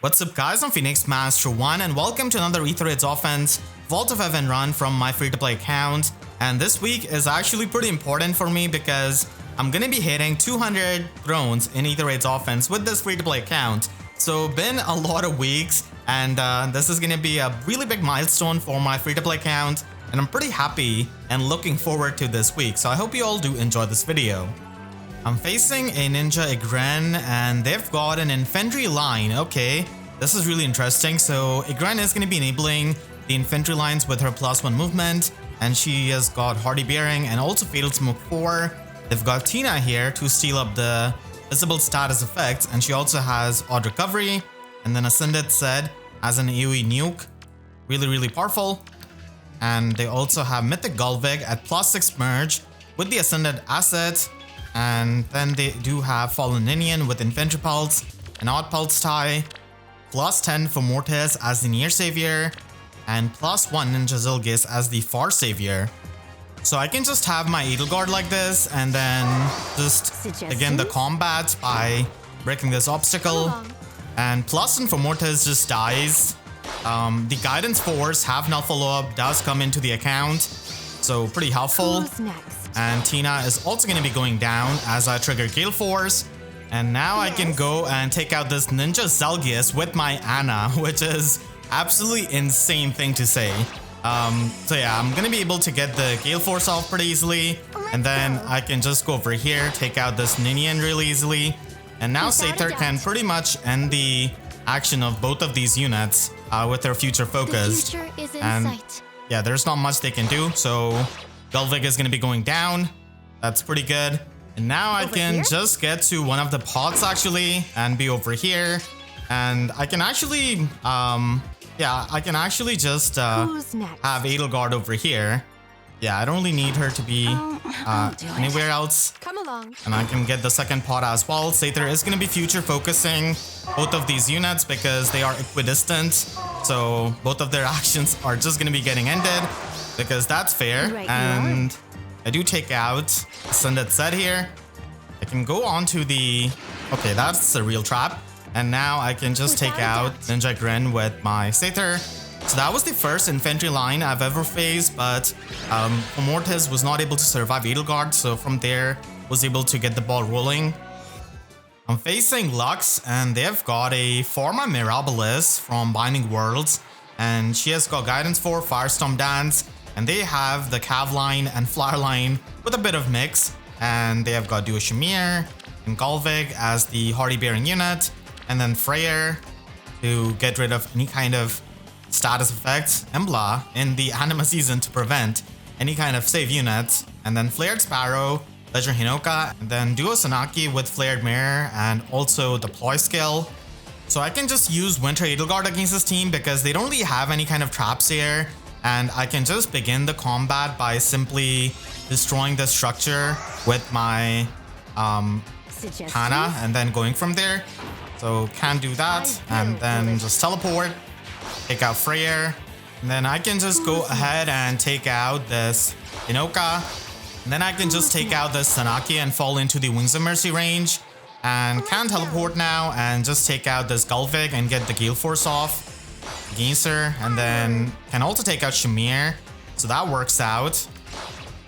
What's up guys, I'm Phoenix Master 1 and welcome to another Aether offense Vault of Heaven run from my free-to-play account. And this week is actually pretty important for me because I'm gonna be hitting 200 thrones in Aether offense with this free-to-play account. So been a lot of weeks and this is gonna be a really big milestone for my free-to-play account, and I'm pretty happy and looking forward to this week. So I hope you all do enjoy this video. I'm facing a ninja Igrene and they've got an infantry line. Okay, this is really interesting. So Igrene is going to be enabling the infantry lines with her +1 movement, and she has got Hardy Bearing and also Fatal Smoke 4. They've got Tana here to steal up the visible status effects, and she also has Odd Recovery, and then Ascended Said as an AoE nuke. Really powerful. And they also have Mythic Galvig at +6 merge with the Ascended asset. And then they do have Fallen Ninian with Infantry Pulse, an Odd Pulse tie, +10 Fomortiis as the Near Savior, and +1 Ninja Zilgis as the Far Savior. So I can just have my Edelgard like this and then just begin the combat by breaking this obstacle. And +1 Fomortiis just dies. The Guidance Force half null follow-up does come into the account, so pretty helpful. And Tina is also going to be going down as I trigger GALEFORCE. And now I can go and take out this Ninja Zilgis with my Anna, which is absolutely insane thing to say. So yeah, I'm going to be able to get the GALEFORCE off pretty easily. And then I can just go over here, take out this Ninian really easily. And now Seidr can pretty much end the action of both of these units with their future focus. And yeah, there's not much they can do. So Galvig is going to be going down. That's pretty good. And now I can just get to one of the pods actually and be over here. And I can actually, I can actually just have Edelgard over here. Yeah, I don't really need her to be anywhere else. Come along. And I can get the second pod as well. Seidr is going to be future focusing both of these units because they are equidistant. So both of their actions are just going to be getting ended, because that's fair. And I do take out Ascended Set here. I can go on to the... Okay, that's a real trap. And now I can just take out Ninja Igrene with my Seidr. So that was the first infantry line I've ever faced, but Fomortiis was not able to survive Edelgard, so from there was able to get the ball rolling. I'm facing Lux, and they've got a Forma Mirabilis from Binding Worlds, and she has got Guidance for Firestorm Dance, and they have the Cavline and Flier line with a bit of mix, and they have got Duo Shamir and Galvig as the Hardy Bearing unit, and then Flier to get rid of any kind of status effects, Embla in the Anima season to prevent any kind of save units, and then Flared Sparrow, Ledger Hinoka, and then Duo Sanaki with Flared Mirror and also Deploy skill. So I can just use Winter Edelgard against this team because they don't really have any kind of traps here, and I can just begin the combat by simply destroying the structure with my Tana and then going from there. So can do that, and then just teleport, take out Flier, and then I can just go ahead and take out this Hinoka, and then I can just take out this Sanaki and fall into the Wings of Mercy range, and can teleport now and just take out this Galvig and get the GALEFORCE off against her, and then can also take out Shamir, so that works out.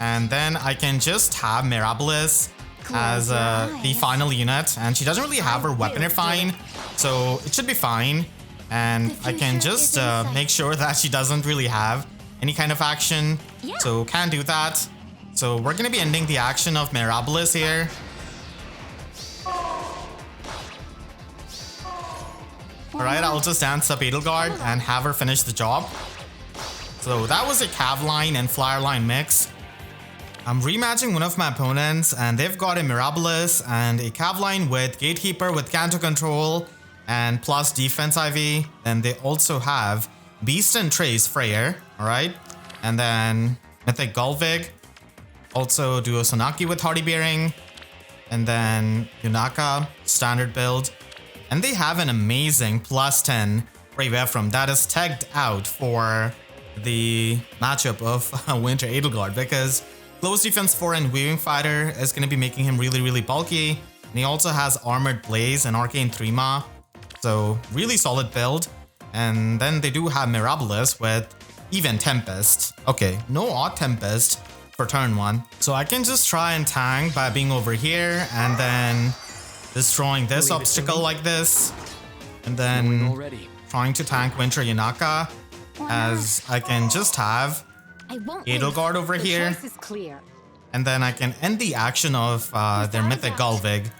And then I can just have Mirabilis as the final unit, and she doesn't really have her weapon refine, so it should be fine. And I can just make sure that she doesn't really have any kind of action, so can do that. So we're going to be ending the action of Mirabilis here. Alright, I'll just dance up Edelgard and have her finish the job. So that was a Cavline and Flier line mix. I'm rematching one of my opponents, and they've got a Mirabilis and a Cavline with Gatekeeper with Canto Control and plus defense IV. Then they also have Beast and Trace Flier, alright? And then Mythic Galvig, also Duo Sanaki with Hardy Bearing, and then Hinoka, standard build. And they have an amazing +10 Brave Ephraim that is tagged out for the matchup of Winter Edelgard, because Close Defense 4 and Weaving Fighter is going to be making him really bulky. And he also has Armored Blaze and Arcane Thrima. So really solid build. And then they do have Mirabilis with even Tempest. Okay, no Odd Tempest for turn 1. So I can just try and tank by being over here and then destroying this obstacle like this. And then trying to tank Winter Hinoka, as I can just have Edelgard over here. And then I can end the action of their Mythic Gullwig.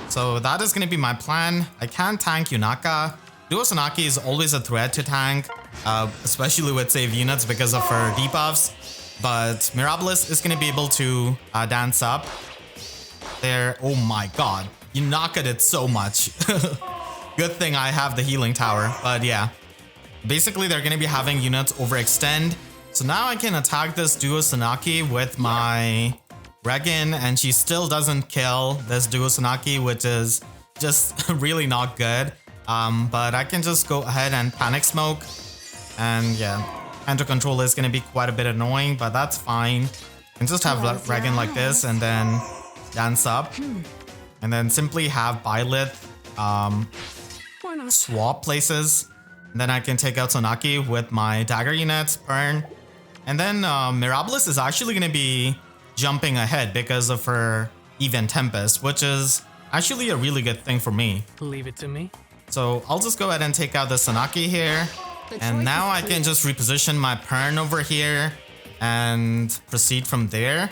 So that is going to be my plan. I can tank Hinoka. Duo Sanaki is always a threat to tank, especially with save units because of her debuffs. But Mirabilis is going to be able to dance up there. Oh my god. Hinoka did so much. Good thing I have the healing tower. But yeah. Basically, they're going to be having units overextend. So now I can attack this Duo Sanaki with my Reginn, and she still doesn't kill this Duo Sanaki, which is just really not good. But I can just go ahead and Panic Smoke. And yeah, Enter Control is going to be quite a bit annoying, but that's fine. I can just have Reginn like this and then dance up. And then simply have Byleth swap places. And then I can take out Sanaki with my dagger units, burn. And then Mirabilis is actually going to be jumping ahead because of her even Tempest, which is actually a really good thing for me. Leave it to me. So I'll just go ahead and take out the Sanaki here. And now I can just reposition my Pern over here and proceed from there.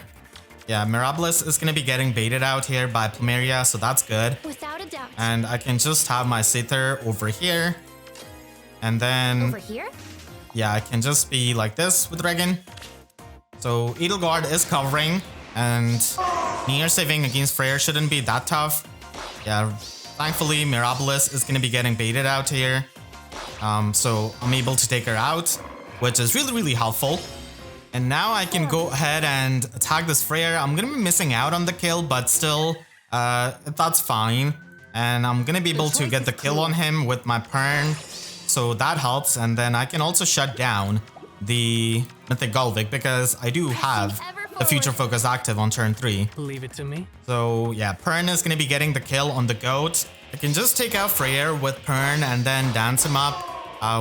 Yeah, Mirabilis is going to be getting baited out here by Plumeria, so that's good. Without a doubt. And I can just have my Seidr over here. And then... Over here? Yeah, I can just be like this with Reginn. So Edelgard is covering, and near saving against Flier shouldn't be that tough. Yeah, thankfully Mirabilis is going to be getting baited out here. So I'm able to take her out, which is really, really helpful. And now I can go ahead and attack this Flier. I'm going to be missing out on the kill, but still, that's fine. And I'm going to be able to get the kill on him with my Pern. So that helps. And then I can also shut down the Mythic Gullwig because I do have the Future Focus active on turn 3. Leave it to me. So yeah, Pern is going to be getting the kill on the goat. I can just take out Flier with Pern and then dance him up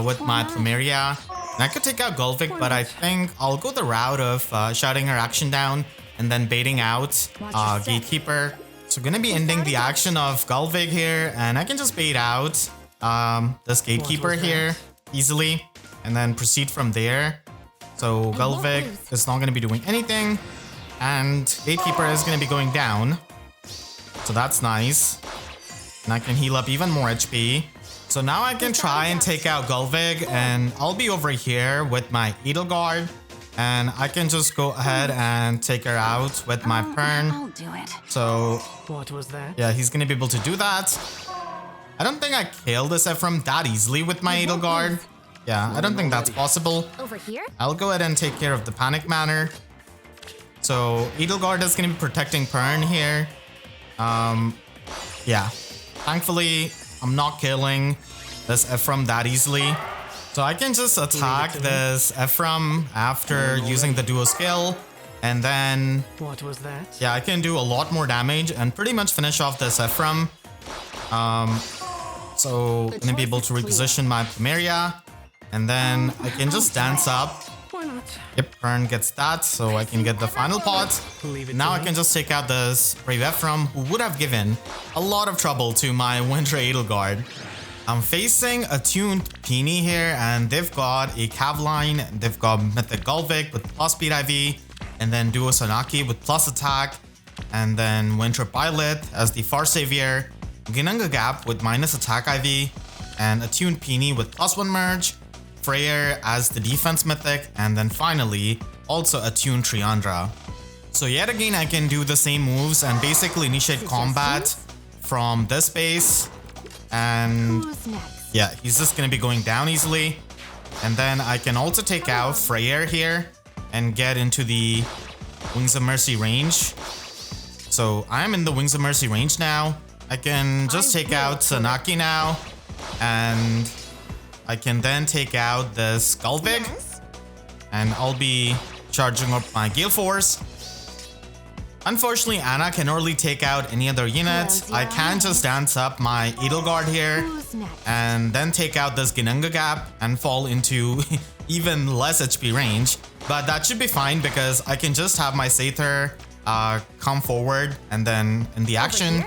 with my Plumeria. And I could take out Gullwig, but I think I'll go the route of shutting her action down and then baiting out Gatekeeper. So going to be ending the action of Gullwig here, and I can just bait out this Gatekeeper here easily and then proceed from there. So Gullwig is not going to be doing anything, and Gatekeeper is going to be going down. So that's nice. And I can heal up even more HP. So now I can try and take out Gullwig, and I'll be over here with my Edelgard. And I can just go ahead and take her out with my Pern. I'll do it. So What was that? yeah, he's going to be able to do that. I don't think I killed this Ephraim that easily with my Edelgard. Yeah, I don't think that's possible. Over here? I'll go ahead and take care of the Panic Manor. So Edelgard is going to be protecting Pern here. Yeah. Thankfully, I'm not killing this Ephraim that easily. So I can just attack this Ephraim after using the duo skill. And then... What was that? yeah, I can do a lot more damage and pretty much finish off this Ephraim. So I'm gonna be able to reposition my Plumeria. And then I can just dance up. Why not? Yep, Pern gets that, so I can get the final pot. Leave it Now to I me. can just take out this Brave Ephraim, who would have given a lot of trouble to my Winter Edelgard. I'm facing Attuned Peony here, and they've got a Cavline, they've got Mythic Gullwig with plus speed IV, and then Duo Sanaki with plus attack, and then Winter Byleth as the Far Savior, Ginunga Gap with minus attack IV, and Attuned Peony with +1 merge, Flier as the defense mythic, and then finally also Attuned Triandra. So yet again I can do the same moves and basically initiate combat from this base, and Who's next? yeah, he's just gonna be going down easily. And then I can also take out Flier here and get into the Wings of Mercy range. So I'm in the Wings of Mercy range now. I can just take out Sanaki now, and I can then take out this Gullwig, Yes? and I'll be charging up my GALEFORCE. Unfortunately, Anna can only take out any other unit. Close I your can eyes. just dance up my Edelgard here, Who's Who's next? and then take out this Ginunga gap and fall into even less HP range. But that should be fine because I can just have my Seidr come forward, and then in the action,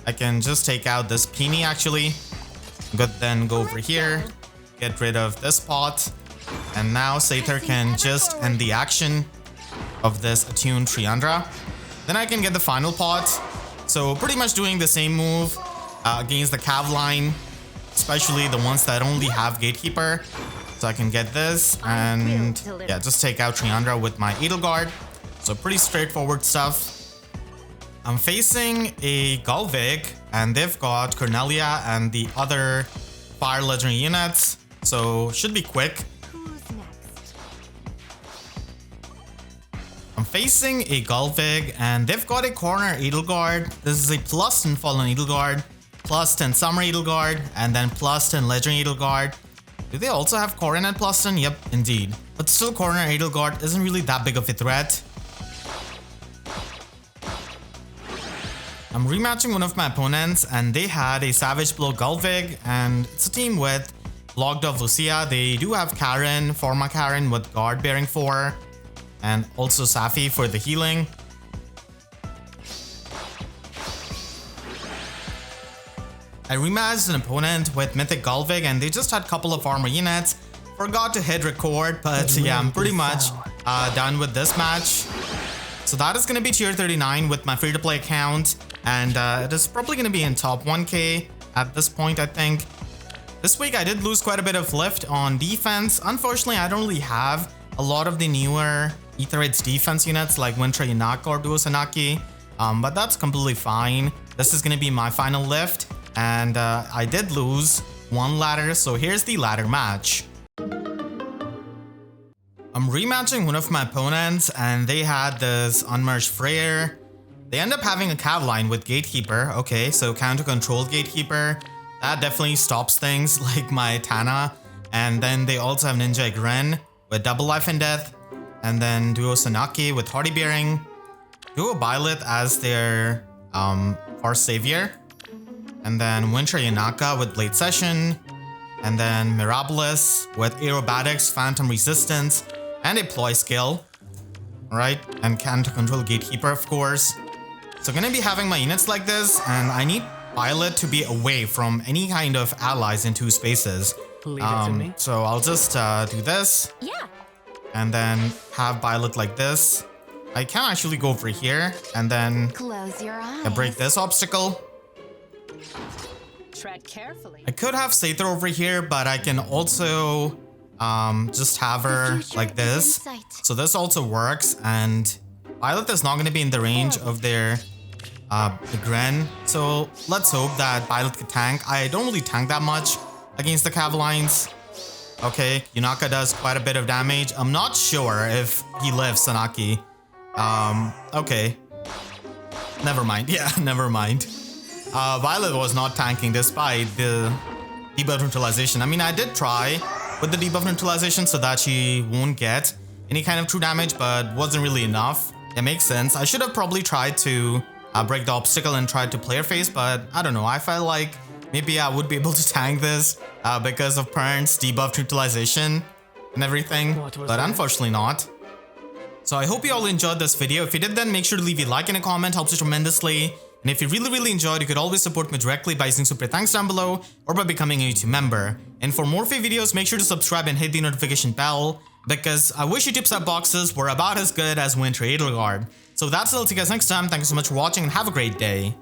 I can just take out this Peony actually. But then go over here, get rid of this pot, and now Seidr can just end the action of this Attuned Triandra. Then I can get the final pot. So pretty much doing the same move against the Cavline, especially the ones that only have Gatekeeper. So I can get this and yeah, just take out Triandra with my Edelgard. So pretty straightforward stuff. I'm facing a Galvig, and they've got Cornelia and the other fire legendary units. So should be quick. Who's next? I'm facing a Galvig, and they've got a corner Edelgard. This is a plus 10 fallen Edelgard, plus 10 summer Edelgard, and then plus 10 legendary Edelgard. Do they also have Corrin at plus 10? Yep, indeed. But still, corner Edelgard isn't really that big of a threat. I'm rematching one of my opponents, and they had a Savage Blow Galvig, and it's a team with Logged of Lucia. They do have Karen, Forma Karen with Guard Bearing 4, and also Safi for the healing. I rematched an opponent with Mythic Galvig, and they just had a couple of armor units. Forgot to hit record, but yeah, I'm pretty much done with this match. So that is going to be tier 39 with my free-to-play account, and it is probably going to be in top 1k at this point, I think. This week I did lose quite a bit of lift on defense. Unfortunately, I don't really have a lot of the newer Aether's defense units like Winter Hinoka or Duo Sanaki, but that's completely fine. This is going to be my final lift. And I did lose one ladder, so here's the ladder match. I'm rematching one of my opponents, and they had this unmerged Flier. They end up having a Cavline with Gatekeeper. Okay, so counter-controlled Gatekeeper. That definitely stops things like my Tana. And then they also have Ninja Igrene with double life and death. And then Duo Sanaki with Hardy Bearing. Duo Byleth as their Force Savior. And then Winter Hinoka with Blade Session, and then Mirabilis with Aerobatics, Phantom Resistance, and a Ploy skill. Alright, and counter control Gatekeeper, of course. So gonna be having my units like this, and I need Byleth to be away from any kind of allies in two spaces. Leave it to me. So I'll just do this. Yeah. And then have Byleth like this. I can actually go over here, and then Close your eyes. break this obstacle. Tread carefully. I could have Seidr over here, but I can also just have her like this. So this also works, and Byleth is not going to be in the range of their Igrene. So let's hope that Byleth can tank. I don't really tank that much against the Cavlines. Okay, Hinoka does quite a bit of damage. I'm not sure if he lives, Sanaki. Okay. Never mind. Yeah, never mind. Byleth was not tanking despite the debuff neutralization. I mean, I did try with the debuff neutralization so that she won't get any kind of true damage, but wasn't really enough. It makes sense. I should have probably tried to break the obstacle and tried to player face, but I don't know. I felt like maybe I would be able to tank this because of Parent's debuff neutralization and everything, but unfortunately not. So I hope you all enjoyed this video. If you did, then make sure to leave a like and a comment. Helps you tremendously. And if you really enjoyed, you could always support me directly by using super thanks down below or by becoming a YouTube member. And for more free videos, make sure to subscribe and hit the notification bell, because I wish YouTube sub boxes were about as good as Winter Edelgard. So that's it, I'll see you guys next time. Thank you so much for watching and have a great day.